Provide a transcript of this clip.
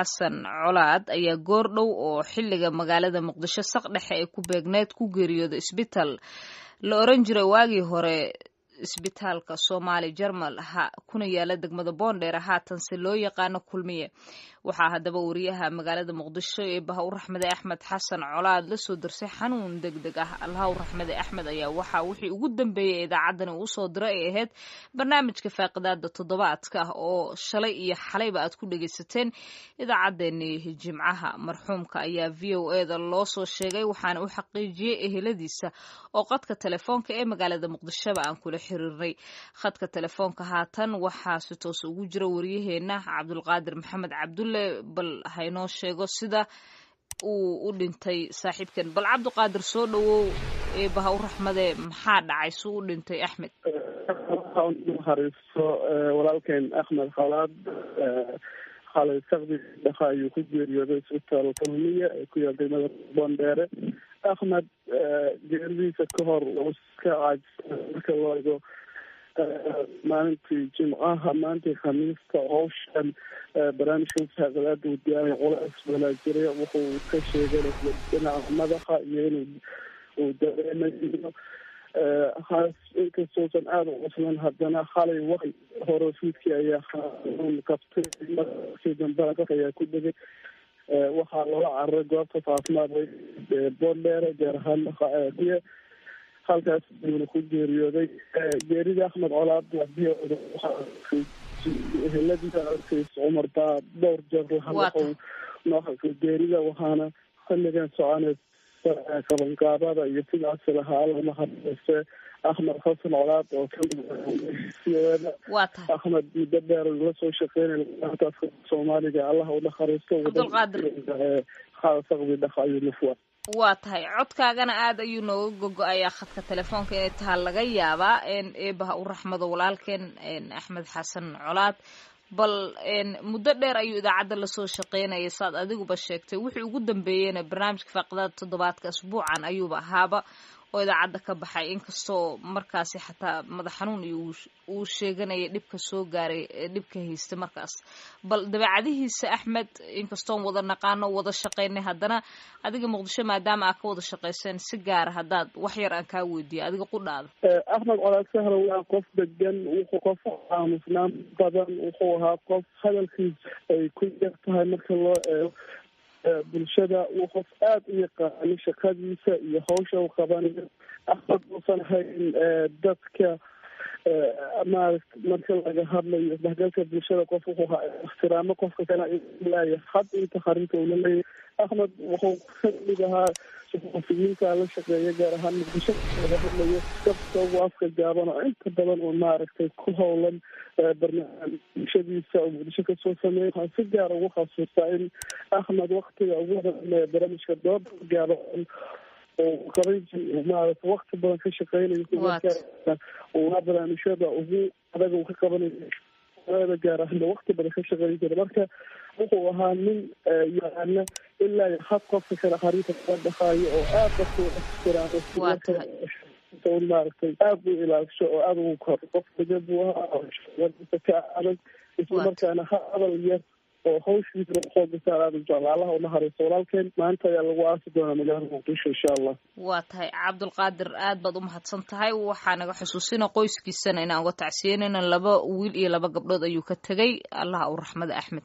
xasan colaad ayaa goor dhow oo xilliga magaalada muqdisho saq dhexe ee ku beegneed ku geeriyooday isbitaal la oran jiray waagii hore isbitaalka Soomaali Jarmal kuna yaala degmada Boondheer haatanse loo yaqaano Kulmiye waxaa haddaba wariyaha magaalada muqdisho ee baha u raxmade axmed xasan colaad la soo darsay xanuun degdeg ah allaha u raxmade axmed ayaa waxa wixii ugu dambeeyay idaacadan uu soo diray ay ahayd barnaamijka faaqidaada toddobaadka ah oo shalay iyo xalayba aad ku dhageysateen idaacadeeni jimcaha marxuumka ayaa VOA-da loo soo sheegay waxaana u xaqiijiyay eheladiisa oo qadka telefoonka ee magaalada muqdisho aan kula xiriirnay khadka telefoonka haatan waxaa si toos ugu jira wariyaheena Cabdulqaadir Maxamed Cabdulle bal haynoo sheego sida uu u dhintay saaxiibkan bal Cabdulqaadir soo dhawow ee baha u raxmade maxaa dhacay suu u dhintay Axmed hariso walaalkeen Axmed Khalaad xalay saqdi dhaqa ayuu ku geeriyooday isbitaalka Kulmiye ee ku yaal degmada Boondheer Axmed geeridiisa ka hor iska marka loo eego maalintii jimcaha maantii khamiista howshan barnaamijka faaqidaada uu diyaariyay culays walaa jiray wuxuu ka sheegay dhinaca madaxa iyo inuu dareemayo inkastoosan aada u cuslan haddana xalay wax hore fiidkii ayaa xanuun qabtay markii dambe ayaa ku dhegay waxaa loola cararay goobta caafimaad Boondheer gaar ahaan halkaas ayuuna ku geeriyooday geerida Axmed Colaad eheladiisa Cumar baa dhowr jeer geerida waxaana xilligan soconaysa qabanqaabada iyo sidaas lahaa lama hadlayse Axmed xasan colaad oo Axmed muddo dheer la soo shaqeynay laantaska Soomaaliga allah u naxariisto saqdi dhaqa ayuu nafwa waa tahay codkaagana aad ayuu nooga gogo-ayaa khadka telefoonka inay taha laga yaabaa eebaha u raxmado walaalkeen axmed xasan colaad bal muddo dheer ayuu idaacadda lasoo shaqeynaya saad adiguba sheegtay wixii ugu dambeeyeyna barnaamijka faaqidaada toddobaadka asbuucan ayuuba ahaaba oo idaacadda ka baxay inkastoo markaasi xataa madax xanuun iyo uu sheeganaya dhibka soo gaaray dhibka haysta markaas bal dabeecadihiisa Axmed inkastoon wada naqaano wada shaqeynay haddana adiga muqdisho maadaama aad ka wada shaqeyseen si gaara haddaad wax yar aan kaa weydiiyo adiga qudhaada Axmed Colaad sahra waa qof degan wuxuu qof aamusnaan badan wuxuu ahaa qof hadalkiisa ay ku yar tahay marka loo eego bulshada uu qof aada u yaqaano shaqadiisa iyo hawsha uu qabanayo Axmed uusan hayn dadka maaragta marka laga hadlayo isdhexgalka bulshada qof wuxuu ixtiraamo qofka kale ilaayo had inta qarinta uu laleeyahay Axmed wuxuu kamid ahaa suxufiyiinta la shaqeeya gaar ahaan muqdisho laga hadlayo kabta ugu afka gaaban oo inta badan oo maaragtay ku howlan barnaamijyadiisa oo muqdisho kasoo sameeyay waxaan si gaar ugu xasuustaa in Axmed waktiga ugu horeeya barnaamijka dooda gaaban oo qarinta maaragta waqti badan ka shaqeynayo una barnaamijyada ugu adag uu ka qabanayo gaar ahaan waqti badan ka shaqeyn jiray marka wuxuu ahaa nin yaqaana ilaa had qofka kale xariirka ka dhaqaayo oo aad dadka u ixtiraamo maaragtay aad u ilaalisho oo aada ugu kor qof degan buu ahaa ka adag isla markaana hadal yar oo hawshiisa xooga saar aada u jecla allah u naxariisto walaalkeen maanta ayaa lagu aasi doonaa magaalada muqdisho insha allah waa tahay Cabdulqaadir aad baad u mahadsan tahay waxaa naga xusuusina qoyskiisana inaan uga tacsiyeynayna 2 wiil iyo 2 gabdhood ayuu ka tegay allah u raxmada Axmed